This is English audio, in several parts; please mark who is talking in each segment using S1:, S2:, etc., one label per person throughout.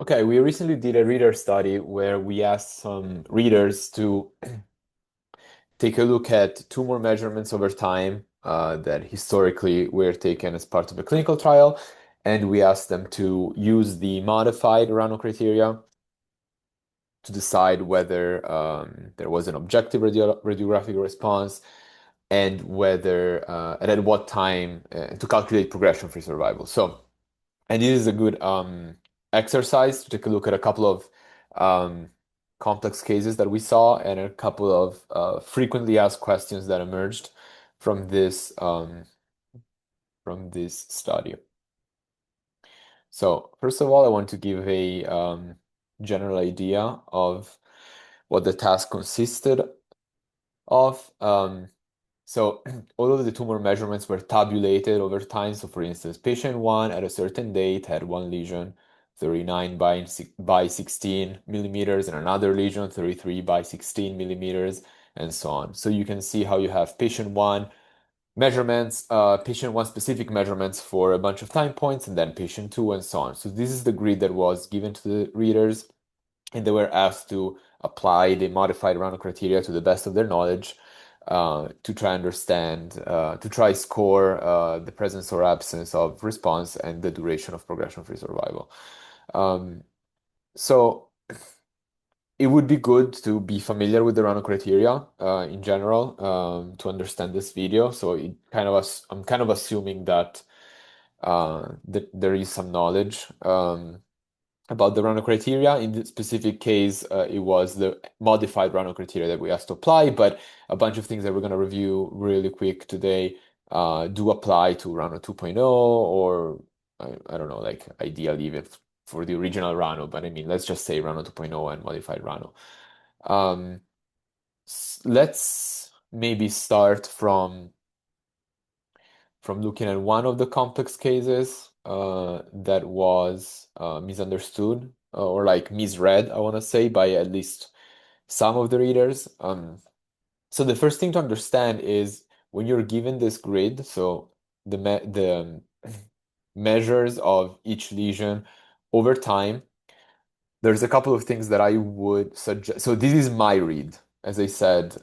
S1: Okay, we recently did a reader study where we asked some readers to take a look at tumor measurements over time that historically were taken as part of a clinical trial, and we asked them to use the modified RANO criteria to decide whether there was an objective radiographic response and whether and at what time to calculate progression-free survival. And this is a good exercise to take a look at a couple of um, complex cases that we saw and a couple of frequently asked questions that emerged from this study. So first of all, I want to give a general idea of what the task consisted of. So all of the tumor measurements were tabulated over time. So for instance, patient one at a certain date had one lesion, 39 by 16 millimeters, and another lesion, 33 by 16 millimeters, and so on. So you can see how you have patient one measurements, patient one specific measurements for a bunch of time points, and then patient two, and so on. So this is the grid that was given to the readers, and they were asked to apply the modified RANO criteria to the best of their knowledge to try understand, to try score the presence or absence of response and the duration of progression-free survival. Um, so it would be good to be familiar with the RANO criteria in general to understand this video. So I'm kind of assuming that there is some knowledge. About the RANO criteria. In this specific case, it was the modified RANO criteria that we asked to apply, but a bunch of things that we're going to review really quick today do apply to RANO 2.0 or I don't know, like ideally even for the original RANO, but I mean, let's just say RANO 2.0 and modified RANO. Um, let's maybe start from looking at one of the complex cases that was misunderstood or like misread, I want to say, by at least some of the readers. So the first thing to understand is when you're given this grid, so the measures of each lesion over time, there's a couple of things that I would suggest. So this is my read. As I said,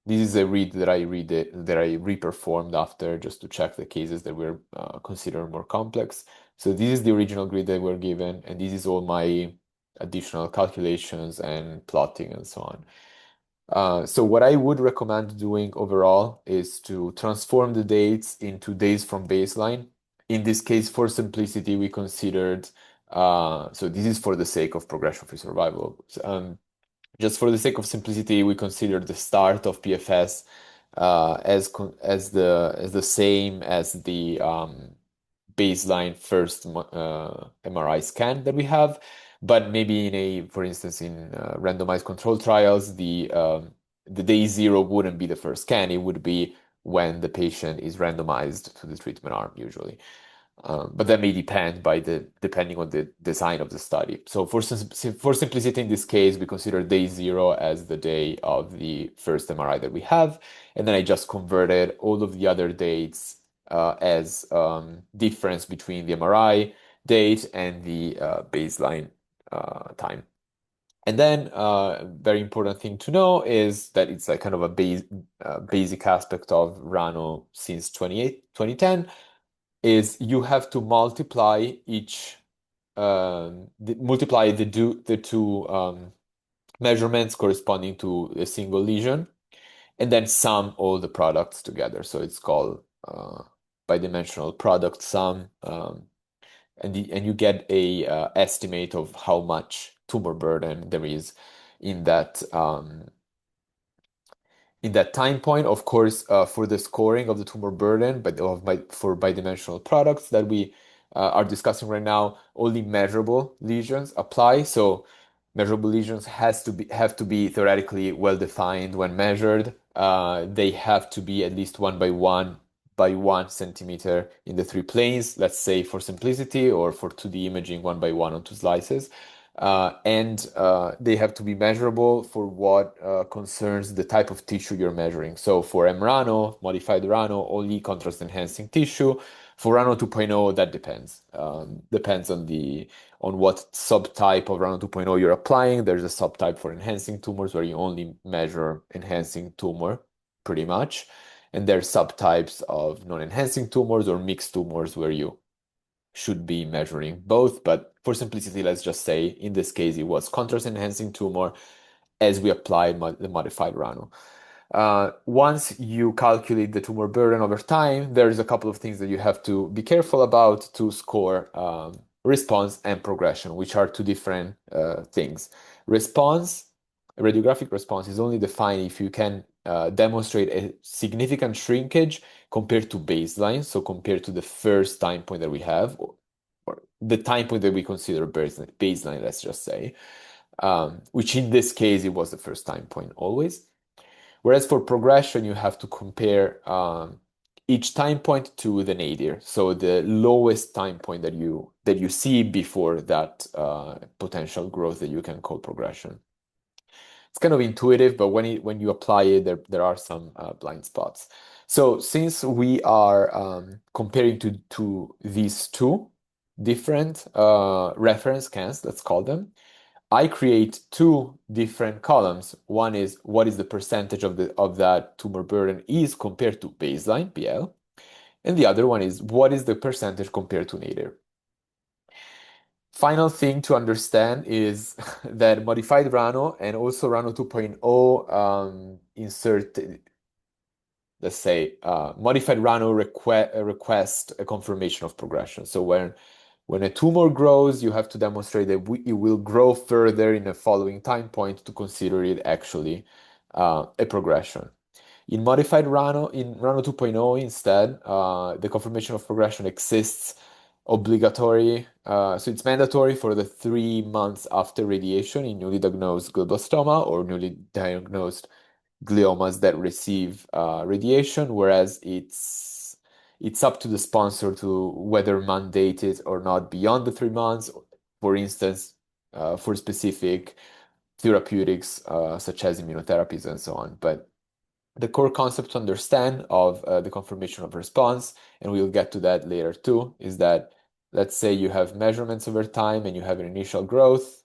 S1: this is a read that I reperformed after just to check the cases that were considered more complex. So this is the original grid that we're given, and this is all my additional calculations and plotting and so on. So what I would recommend doing overall is to transform the dates into days from baseline. In this case, for simplicity, we considered, so this is for the sake of progression-free survival. Just for the sake of simplicity, we consider the start of PFS as the same as the baseline first MRI scan that we have. But maybe for instance, in randomized control trials, the day zero wouldn't be the first scan. It would be when the patient is randomized to the treatment arm usually. But that may depend depending on the design of the study. So for simplicity in this case, we consider day zero as the day of the first MRI that we have, and then I just converted all of the other dates as difference between the MRI date and the baseline time. And then very important thing to know is that it's like kind of a basic aspect of RANO since 2010 is you have to multiply multiply the two measurements corresponding to a single lesion, and then sum all the products together. So it's called bidimensional product sum, and you get a estimate of how much tumor burden there is in that time point. Of course, for the scoring of the tumor burden, but for bidimensional products that we are discussing right now, only measurable lesions apply. So measurable lesions have to be theoretically well defined when measured. They have to be at least 1 by 1 centimeter in the three planes, let's say for simplicity, or for 2D imaging 1 by 1 on two slices. And they have to be measurable for what concerns the type of tissue you're measuring. So for mRANO, modified RANO, only contrast enhancing tissue. For RANO 2.0, that depends. Depends on what subtype of RANO 2.0 you're applying. There's a subtype for enhancing tumors where you only measure enhancing tumor, pretty much. And there's subtypes of non-enhancing tumors or mixed tumors where you should be measuring both. But for simplicity, let's just say in this case it was contrast enhancing tumor as we applied the modified RANO. Once you calculate the tumor burden over time, there's a couple of things that you have to be careful about to score response and progression, which are two different things. Response, radiographic response, is only defined if you can demonstrate a significant shrinkage compared to baseline, so compared to the first time point that we have, or the time point that we consider baseline, let's just say, which in this case, it was the first time point always. Whereas for progression, you have to compare each time point to the nadir, so the lowest time point that you see before that potential growth that you can call progression. It's kind of intuitive, but when you apply it, there are some blind spots. So since we are comparing to these two different reference scans, let's call them, I create two different columns. One is what is the percentage of that tumor burden is compared to baseline, PL, and the other one is what is the percentage compared to nadir. Final thing to understand is that modified RANO and also RANO 2.0 insert, let's say, modified RANO request a confirmation of progression. So when a tumor grows, you have to demonstrate that it will grow further in the following time point to consider it actually a progression. In modified RANO, in RANO 2.0 instead, the confirmation of progression exists obligatory. So it's mandatory for the 3 months after radiation in newly diagnosed glioblastoma or newly diagnosed gliomas that receive radiation, whereas it's up to the sponsor to whether mandate it or not beyond the 3 months, for instance, for specific therapeutics such as immunotherapies and so on. But the core concept to understand of the confirmation of response, and we'll get to that later too, is that let's say you have measurements over time and you have an initial growth,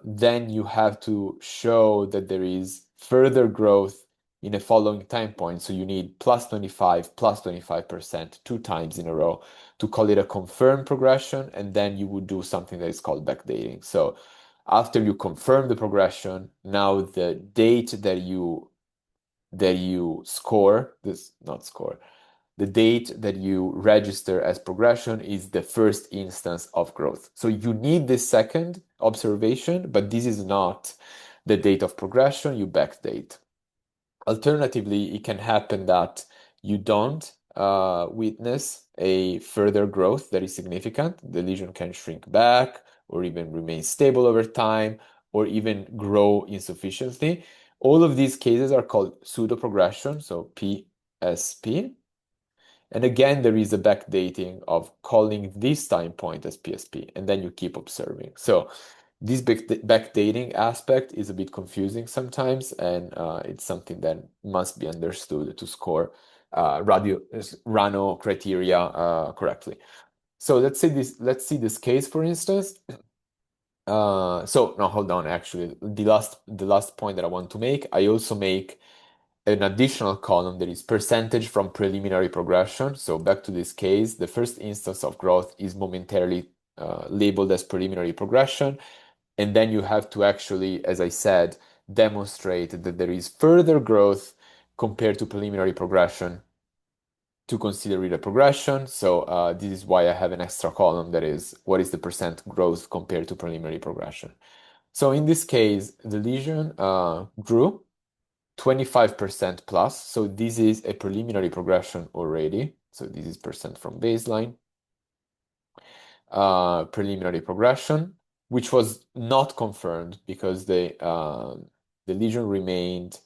S1: then you have to show that there is further growth in a following time point. So you need plus 25, plus 25% 2 times in a row to call it a confirmed progression, and then you would do something that is called backdating. So after you confirm the progression, now the date that you score, this not score, the date that you register as progression is the first instance of growth. So you need this second observation, but this is not the date of progression, you backdate. Alternatively, it can happen that you don't witness a further growth that is significant. The lesion can shrink back or even remain stable over time or even grow insufficiently. All of these cases are called pseudoprogression, so PSP. And again, there is a backdating of calling this time point as PSP, and then you keep observing. So this backdating aspect is a bit confusing sometimes, and it's something that must be understood to score RANO criteria correctly. So let's see this case, for instance. So no, hold on. Actually, the last point that I want to make, I also make an additional column that is percentage from preliminary progression. So back to this case, the first instance of growth is momentarily labeled as preliminary progression. And then you have to actually, as I said, demonstrate that there is further growth compared to preliminary progression to consider it a progression. So this is why I have an extra column that is what is the percent growth compared to preliminary progression. So in this case, the lesion grew 25% plus. So this is a preliminary progression already. So this is percent from baseline. Preliminary progression, which was not confirmed because the lesion remained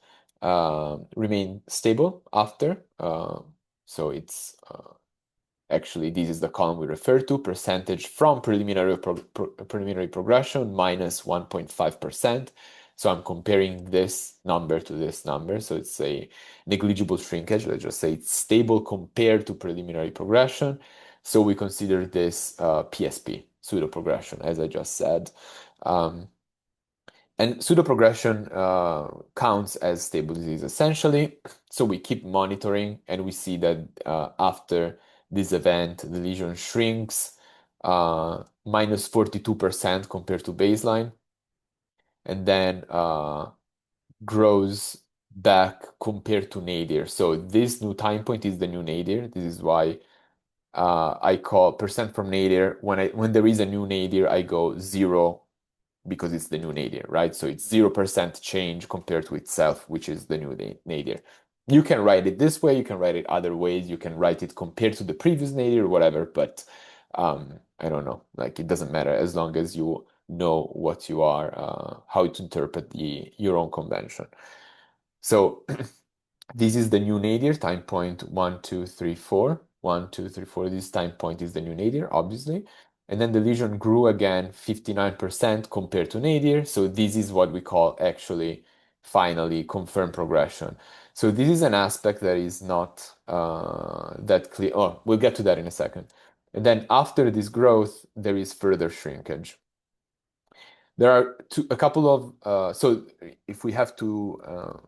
S1: stable after. So it's actually this is the column we refer to, percentage from preliminary progression minus 1.5%. So I'm comparing this number to this number. So it's a negligible shrinkage. Let's just say it's stable compared to preliminary progression. So we consider this PSP, pseudoprogression, as I just said. Um, and pseudoprogression counts as stable disease essentially. So we keep monitoring and we see that after this event, the lesion shrinks minus 42% compared to baseline, and then grows back compared to nadir. So this new time point is the new nadir. This is why I call percent from nadir. When there is a new nadir, I go zero because it's the new nadir, right? So it's 0% change compared to itself, which is the new nadir. You can write it this way, you can write it other ways, you can write it compared to the previous nadir or whatever, but I don't know, like it doesn't matter as long as you know what you are, how to interpret your own convention. So this is the new nadir, time point 1, 2, 3, 4. 1, 2, 3, 4. This time point is the new nadir, obviously. And then the lesion grew again 59% compared to nadir. So this is what we call actually finally confirmed progression. So this is an aspect that is not that clear. Oh, we'll get to that in a second. And then after this growth, there is further shrinkage. There are a couple of, so if we have to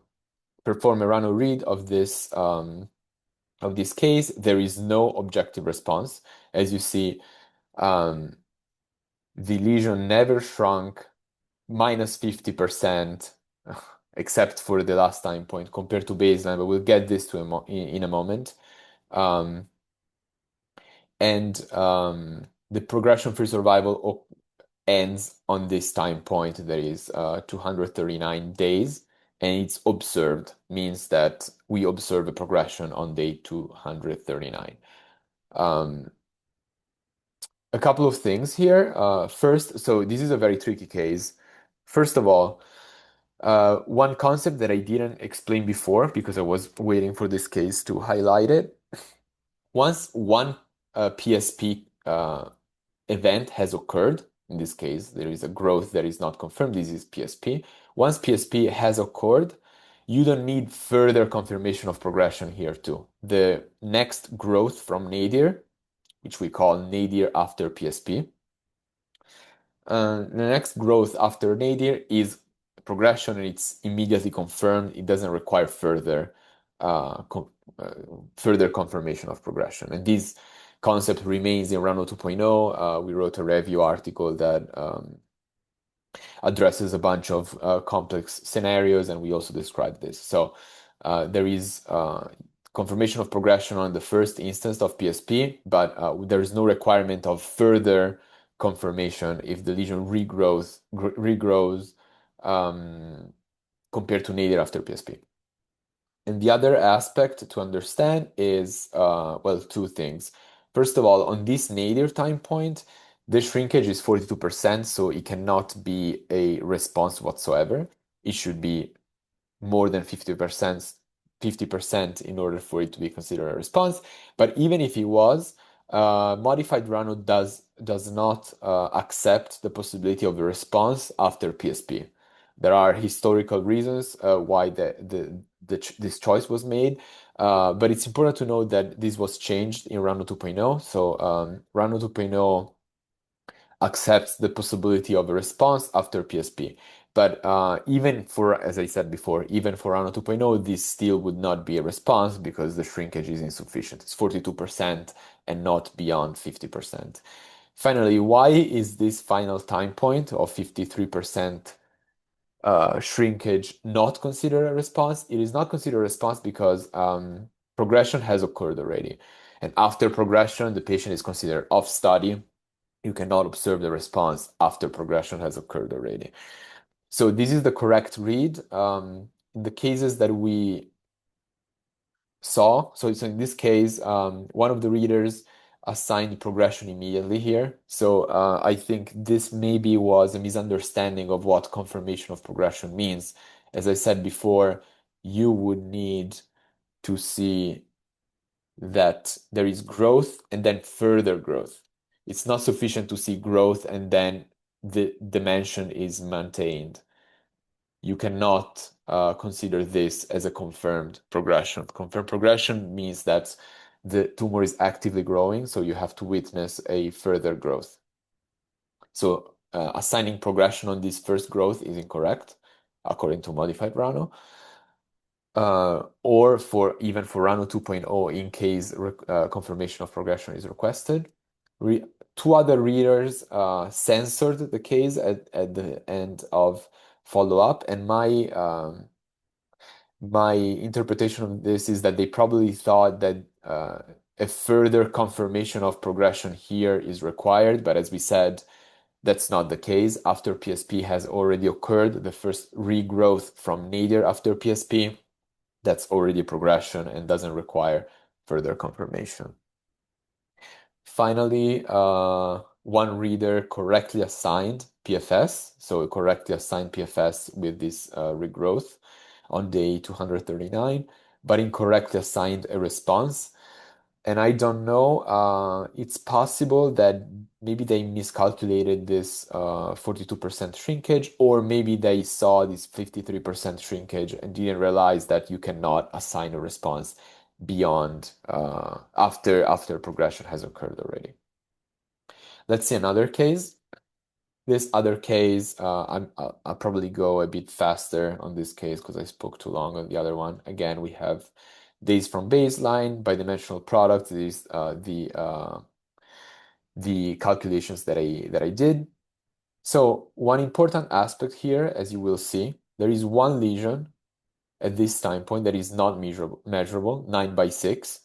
S1: perform a RANO read of this case, there is no objective response. As you see, um, the lesion never shrunk minus 50%, except for the last time point compared to baseline, but we'll get this to in a moment. Um, and the progression-free survival ends on this time point that is 239 days, and it's observed, means that we observe a progression on day 239. A couple of things here. First, so this is a very tricky case. First of all, one concept that I didn't explain before because I was waiting for this case to highlight it. Once one PSP event has occurred, in this case, there is a growth that is not confirmed, this is PSP. Once PSP has occurred, you don't need further confirmation of progression here too. The next growth from nadir, which we call nadir after PSP, the next growth after nadir is progression and it's immediately confirmed. It doesn't require uh, further confirmation of progression. And this concept remains in RANO 2.0. We wrote a review article that addresses a bunch of complex scenarios, and we also describe this. So there is confirmation of progression on the first instance of PSP, but there is no requirement of further confirmation if the lesion regrows compared to nadir after PSP. And the other aspect to understand is, well, two things. First of all, on this nadir time point, the shrinkage is 42%, so it cannot be a response whatsoever. It should be more than 50% in order for it to be considered a response. But even if it was, modified RANO does not accept the possibility of a response after PSP. There are historical reasons why this choice was made, but it's important to note that this was changed in RANO 2.0. So RANO 2.0 accepts the possibility of a response after PSP. But even for, as I said before, even for RANO 2.0, this still would not be a response because the shrinkage is insufficient. It's 42% and not beyond 50%. Finally, why is this final time point of 53% shrinkage not considered a response? It is not considered a response because progression has occurred already. And after progression, the patient is considered off study. You cannot observe the response after progression has occurred already. So this is the correct read. In the cases that we saw, so in this case, one of the readers assigned progression immediately here. So I think this maybe was a misunderstanding of what confirmation of progression means. As I said before, you would need to see that there is growth and then further growth. It's not sufficient to see growth and then the dimension is maintained. you cannot consider this as a confirmed progression. Confirmed progression means that the tumor is actively growing, so you have to witness a further growth. So assigning progression on this first growth is incorrect, according to modified RANO. Or even for RANO 2.0, in case confirmation of progression is requested. Two other readers censored the case at the end of follow-up, and my interpretation of this is that they probably thought that a further confirmation of progression here is required, but as we said, that's not the case. After PSP has already occurred, the first regrowth from nadir after PSP, that's already progression and doesn't require further confirmation. Finally, one reader correctly assigned PFS, so correctly assigned PFS with this regrowth on day 239, but incorrectly assigned a response. And I don't know, it's possible that maybe they miscalculated this 42% shrinkage, or maybe they saw this 53% shrinkage and didn't realize that you cannot assign a response beyond after progression has occurred already. Let's see another case. This other case, I'll probably go a bit faster on this case because I spoke too long on the other one. Again, we have days from baseline, bidimensional product. These the calculations that I did. So one important aspect here, as you will see, there is one lesion at this time point that is not measurable, 9 by 6,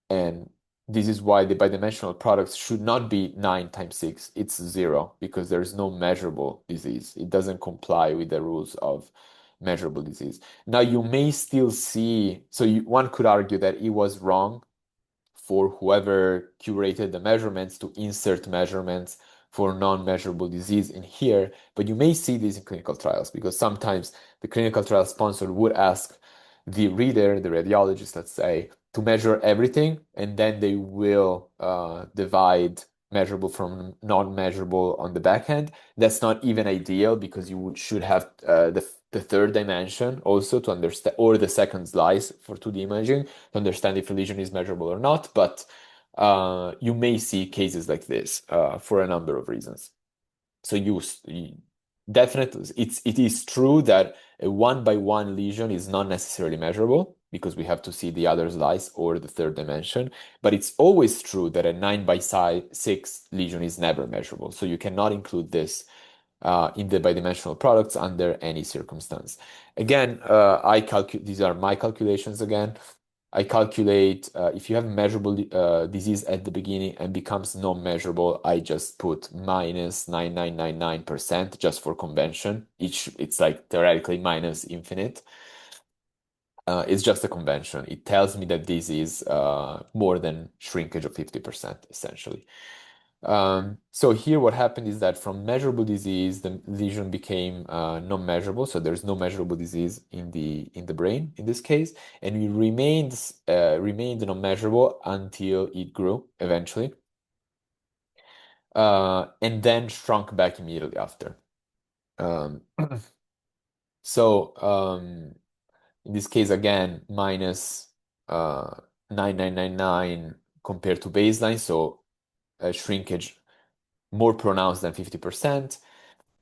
S1: and this is why the bidimensional products should not be 9 times 6. It's 0 because there is no measurable disease. It doesn't comply with the rules of measurable disease. Now you may still see, so one could argue that it was wrong for whoever curated the measurements to insert measurements for non-measurable disease in here, but you may see these in clinical trials because sometimes the clinical trial sponsor would ask the reader, the radiologist, let's say, to measure everything, and then they will divide measurable from non-measurable on the back end. That's not even ideal because should have the third dimension also to understand, or the second slice for 2D imaging to understand if a lesion is measurable or not. But you may see cases like this for a number of reasons. So definitely, it is true that a 1 by 1 lesion is not necessarily measurable because we have to see the other slice or the third dimension. But it's always true that a 9 by 6 lesion is never measurable. So you cannot include this in the bidimensional products under any circumstance. Again, these are my calculations again. I calculate if you have measurable disease at the beginning and becomes non-measurable, I just put minus 9999% just for convention. It's like theoretically minus infinite. It's just a convention. It tells me that this is more than shrinkage of 50%, essentially. So here what happened is that from measurable disease, the lesion became non-measurable. So there's no measurable disease in the brain in this case, and it remained non-measurable until it grew eventually, and then shrunk back immediately after. Um, so in this case again, minus 9999 compared to baseline, so a shrinkage more pronounced than 50%,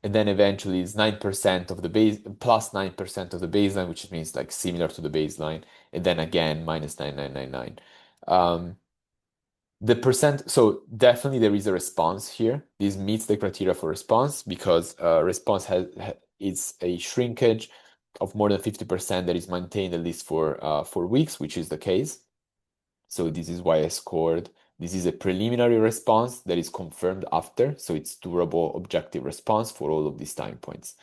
S1: and then eventually it's 9% of the base plus 9% of the baseline, which means like similar to the baseline, and then again minus 9999. The percent, so definitely there is a response here. This meets the criteria for response because response is a shrinkage of more than 50% that is maintained at least for 4 weeks, which is the case. So this is why I scored. This is a preliminary response that is confirmed after, so it's durable objective response for all of these time points.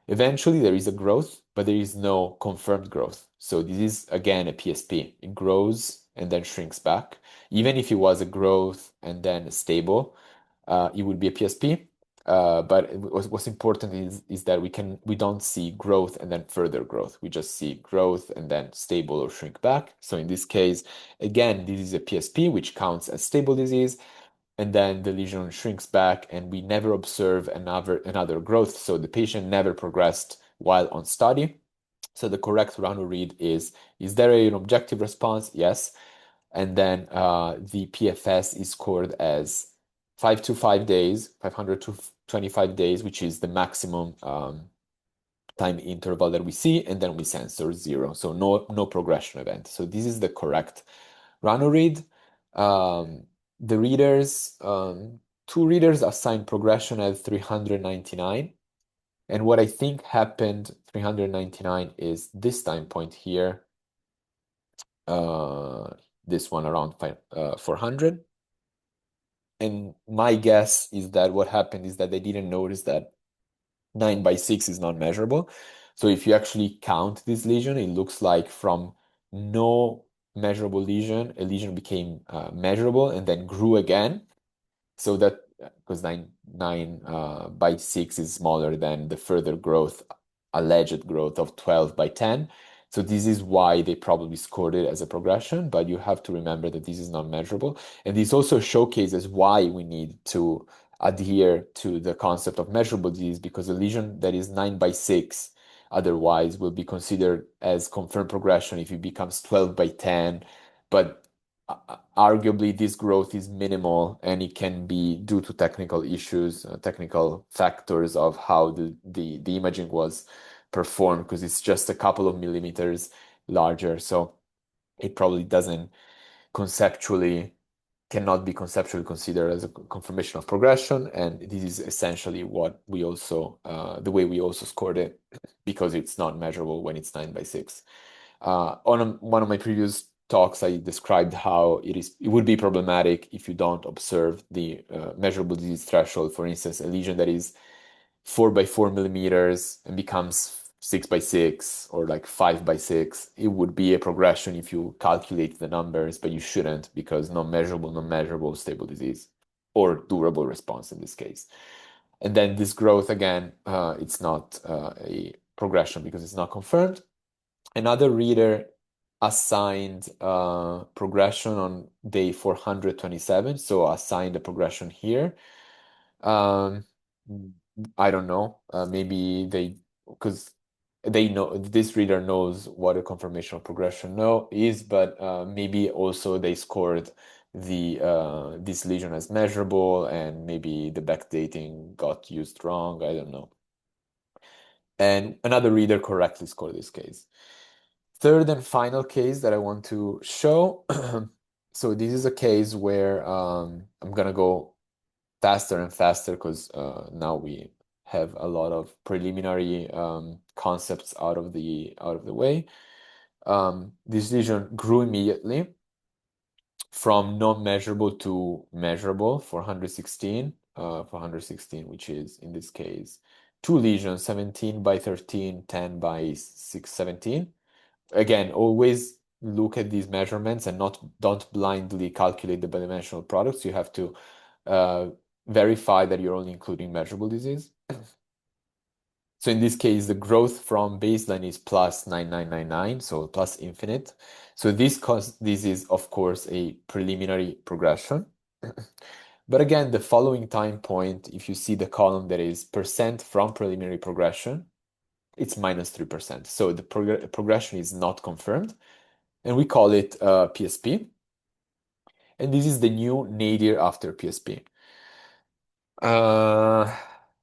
S1: Eventually, there is a growth, but there is no confirmed growth. So this is, again, a PSP. It grows and then shrinks back. Even if it was a growth and then stable, it would be a PSP. But what's important is that we don't see growth and then further growth. We just see growth and then stable or shrink back. So in this case, again, this is a PSP, which counts as stable disease, and then the lesion shrinks back, and we never observe another growth. So the patient never progressed while on study. So the correct RANO read is there an objective response? Yes. And then the PFS is scored as 525 days, 500 to 25 days, which is the maximum time interval that we see, and then we censor 0. So no progression event. So this is the correct RANO read. The readers, two readers assigned progression at 399. And what I think happened 399 is this time point here, uh, this one around 400. And my guess is that what happened is that they didn't notice that 9 by 6 is not measurable. So if you actually count this lesion, it looks like from no measurable lesion, a lesion became measurable and then grew again. So that because 9 by 6 is smaller than the further growth, alleged growth of 12 by 10. So this is why they probably scored it as a progression, but you have to remember that this is not measurable. And this also showcases why we need to adhere to the concept of measurable disease, because a lesion that is 9 by 6 otherwise will be considered as confirmed progression if it becomes 12 by 10. But arguably this growth is minimal and it can be due to technical issues, technical factors of how the imaging was performed, because it's just a couple of millimeters larger. So it probably doesn't conceptually cannot be conceptually considered as a confirmation of progression. And this is essentially what we also, the way we also scored it, because it's not measurable when it's 9 by 6. On one of my previous talks, I described how it would be problematic if you don't observe the measurable disease threshold. For instance, a lesion that is 4 by 4 millimeters and becomes 6 by 6 or like 5 by 6, it would be a progression if you calculate the numbers, but you shouldn't, because non-measurable stable disease or durable response in this case. And then this growth again, it's not a progression because it's not confirmed. Another reader assigned progression on day 427, so assigned a progression here. Um, I don't know. Maybe because they know this reader knows what a confirmation of progression no is, but maybe also they scored this lesion as measurable, and maybe the backdating got used wrong. I don't know. And another reader correctly scored this case. Third and final case that I want to show. So this is a case where I'm gonna go faster and faster because now we have a lot of preliminary concepts out of the way. This lesion grew immediately from non-measurable to measurable, 416, which is in this case two lesions, 17 by 13, 10 by 6, 17. Again, always look at these measurements and don't blindly calculate the bidimensional products. You have to verify that you're only including measurable disease. So in this case, the growth from baseline is plus 9999, so plus infinite. So this is of course a preliminary progression. But again, the following time point, if you see the column that is percent from preliminary progression, it's minus 3%. So the progression is not confirmed, and we call it PSP. And this is the new nadir after PSP. Uh,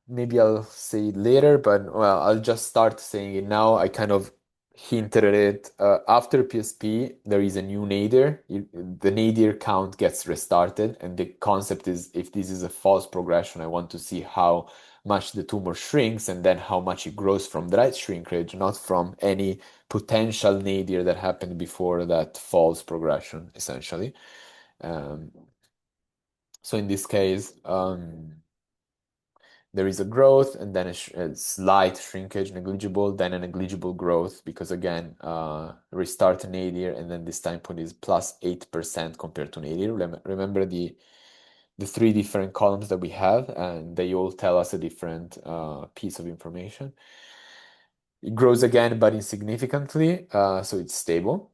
S1: Maybe I'll say it later, but well, I'll just start saying it now. I kind of hinted at it. After PSP, there is a new nadir. The nadir count gets restarted, and the concept is if this is a false progression, I want to see how much the tumor shrinks and then how much it grows from that shrinkage, not from any potential nadir that happened before that false progression, essentially. Um, so in this case, there is a growth and then a slight shrinkage, negligible, then a negligible growth because again, restart nadir and then this time point is plus 8% compared to nadir. Remember the three different columns that we have, and they all tell us a different piece of information. It grows again, but insignificantly, so it's stable.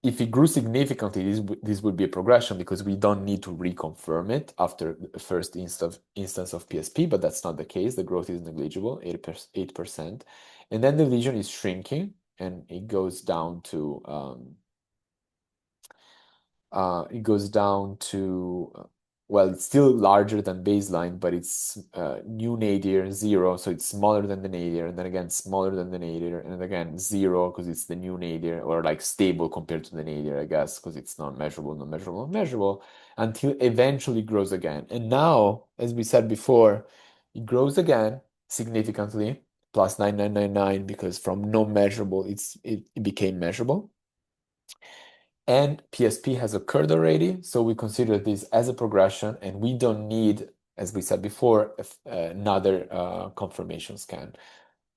S1: if it grew significantly, this would be a progression because we don't need to reconfirm it after the first instance of PSP, but that's not the case. The growth is negligible, 8%. And then the lesion is shrinking and it goes down to well, it's still larger than baseline, but it's new nadir 0, so it's smaller than the nadir, and then again smaller than the nadir, and then again 0 because it's the new nadir, or like stable compared to the nadir, I guess, because it's not measurable, not measurable, not measurable, until eventually grows again. And now, as we said before, it grows again significantly, plus 9999, because from non measurable it became measurable. And PSP has occurred already, so we consider this as a progression, and we don't need, as we said before, another confirmation scan.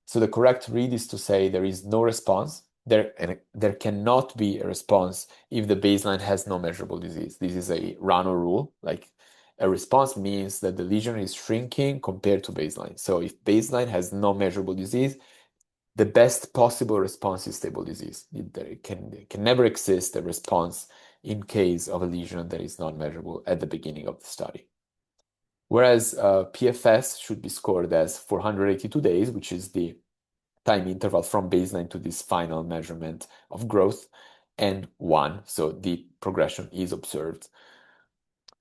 S1: So the correct read is to say there is no response. There cannot be a response if the baseline has no measurable disease. This is a RANO rule. Like a response means that the lesion is shrinking compared to baseline. So if baseline has no measurable disease, the best possible response is stable disease. There can never exist a response in case of a lesion that is not measurable at the beginning of the study. Whereas PFS should be scored as 482 days, which is the time interval from baseline to this final measurement of growth, and 1, so the progression is observed.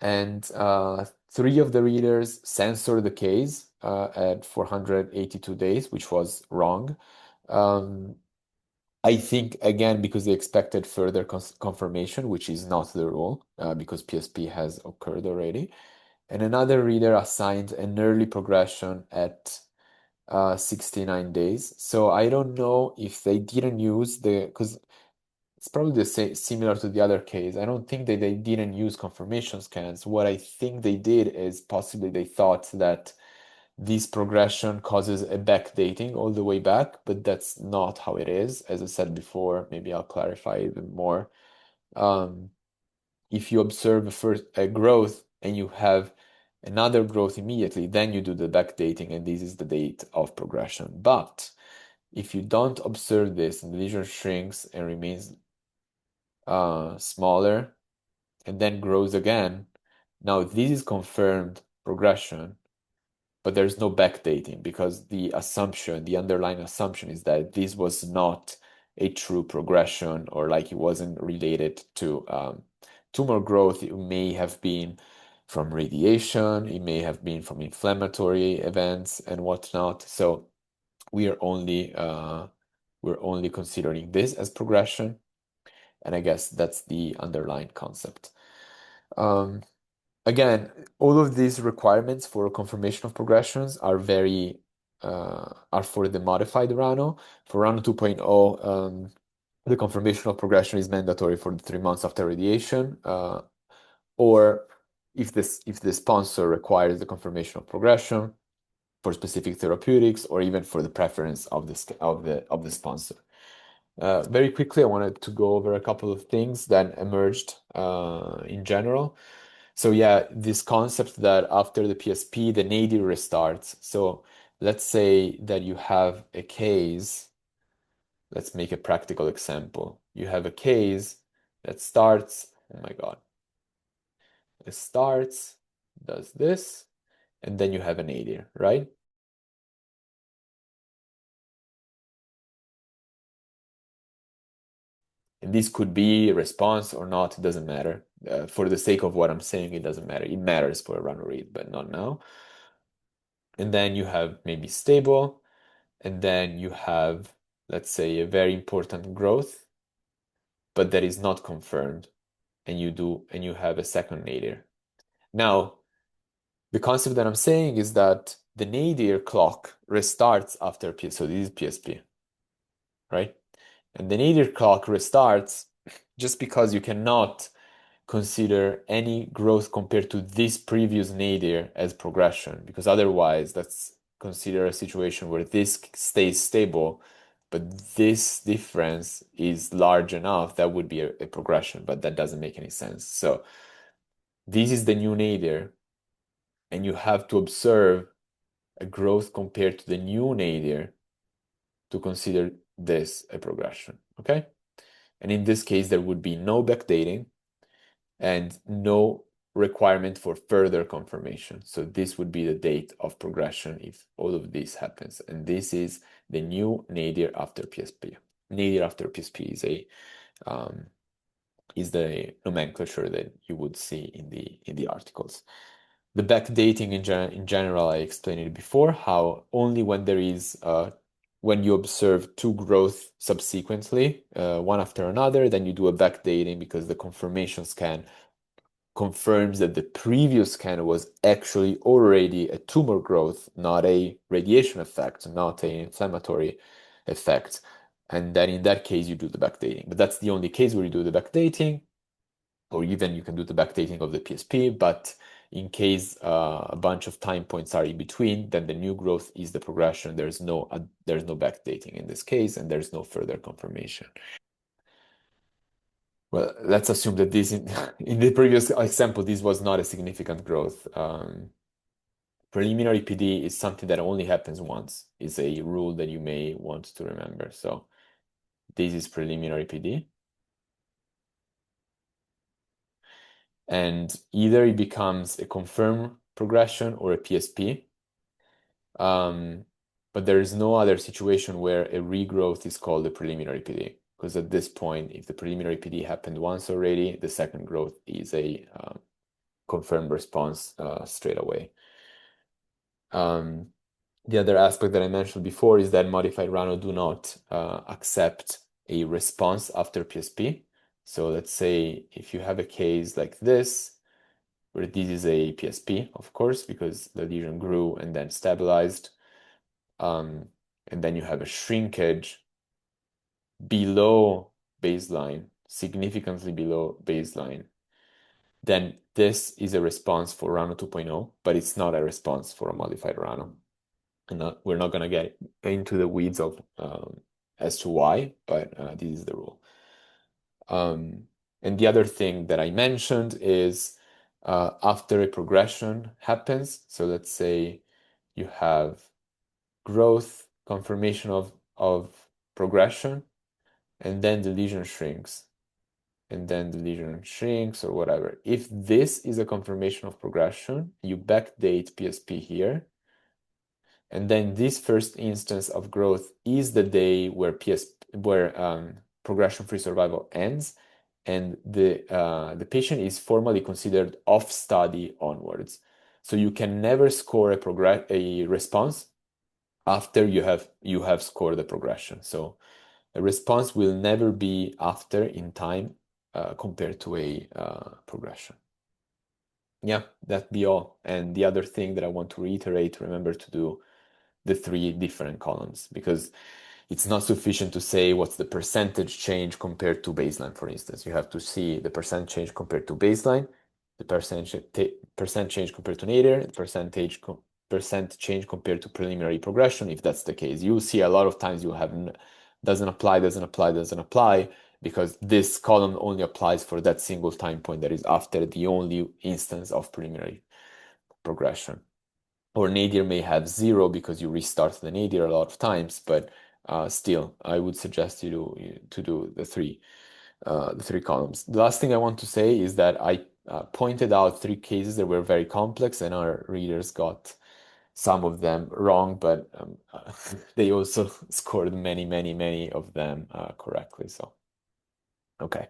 S1: And 3 of the readers censored the case at 482 days, which was wrong. I think, again, because they expected further confirmation, which is not the rule, because PSP has occurred already. And another reader assigned an early progression at 69 days. So I don't know if they didn't use because it's probably the same, similar to the other case. I don't think that they didn't use confirmation scans. What I think they did is possibly they thought that this progression causes a backdating all the way back, but that's not how it is. As I said before, maybe I'll clarify even more. If you observe a growth and you have another growth immediately, then you do the backdating, and this is the date of progression. But if you don't observe this and the lesion shrinks and remains smaller and then grows again, now this is confirmed progression, but there's no backdating because the underlying assumption is that this was not a true progression, or like it wasn't related to tumor growth. It may have been from radiation, it may have been from inflammatory events and whatnot. So we're only considering this as progression, and I guess that's the underlying concept. Again, all of these requirements for confirmation of progressions are for the modified RANO. For RANO 2.0, the confirmation of progression is mandatory for the 3 months after radiation, or if the sponsor requires the confirmation of progression for specific therapeutics, or even for the preference of the sponsor. Very quickly, I wanted to go over a couple of things that emerged in general. So yeah, this concept that after the PSP, the nadir restarts. So let's say that you have a case. Let's make a practical example. You have a case that starts, oh my God, it starts, does this, and then you have a nadir, right? And this could be a response or not, it doesn't matter. For the sake of what I'm saying, it doesn't matter. It matters for a run read, but not now. And then you have maybe stable, and then you have, let's say, a very important growth, but that is not confirmed, and you have a second nadir. Now, the concept that I'm saying is that the nadir clock restarts after PSP. So this is PSP, right? And the nadir clock restarts just because you cannot consider any growth compared to this previous nadir as progression, because otherwise let's consider a situation where this stays stable, but this difference is large enough that would be a progression, but that doesn't make any sense. So this is the new nadir, and you have to observe a growth compared to the new nadir to consider this a progression, okay? And in this case, there would be no backdating and no requirement for further confirmation. So this would be the date of progression if all of this happens. And this is the new nadir after PSP. Nadir after PSP is the nomenclature that you would see in the articles. The backdating in general, I explained it before, how only when there is when you observe two growth subsequently, one after another, then you do a backdating because the confirmation scan confirms that the previous scan was actually already a tumor growth, not a radiation effect, not an inflammatory effect. And then in that case, you do the backdating. But that's the only case where you do the backdating, or even you can do the backdating of the PSP. But in case a bunch of time points are in between, then the new growth is the progression. There's no backdating in this case, and there's no further confirmation. Well, let's assume that this in the previous example, this was not a significant growth. Preliminary PD is something that only happens once. It's a rule that you may want to remember. So this is preliminary PD. And either it becomes a confirmed progression or a PSP. But there is no other situation where a regrowth is called a preliminary PD. Because at this point, if the preliminary PD happened once already, the second growth is a confirmed response straight away. The other aspect that I mentioned before is that modified RANO do not accept a response after PSP. So let's say if you have a case like this, where this is a PSP, of course, because the lesion grew and then stabilized, and then you have a shrinkage below baseline, significantly below baseline, then this is a response for RANO 2.0, but it's not a response for a modified RANO. And we're not going to get into the weeds of as to why, but this is the rule. And the other thing that I mentioned is after a progression happens, so let's say you have growth, confirmation of progression, and then the lesion shrinks, and then the lesion shrinks or whatever. If this is a confirmation of progression, you backdate PSP here, and then this first instance of growth is the day where progression-free survival ends, and the patient is formally considered off study onwards. So you can never score a response after you have scored the progression. So a response will never be after in time compared to a progression. Yeah, that'd be all. And the other thing that I want to reiterate, remember to do the three different columns, because it's not sufficient to say what's the percentage change compared to baseline, for instance. You have to see the percent change compared to baseline, the percent change compared to nadir, the percent change compared to preliminary progression, if that's the case. You'll see a lot of times you have doesn't apply, doesn't apply, doesn't apply, because this column only applies for that single time point that is after the only instance of preliminary progression. Or nadir may have 0 because you restart the nadir a lot of times, but still, I would suggest you to do the three columns. The last thing I want to say is that I pointed out 3 cases that were very complex, and our readers got some of them wrong, but they also scored many of them correctly. So, okay.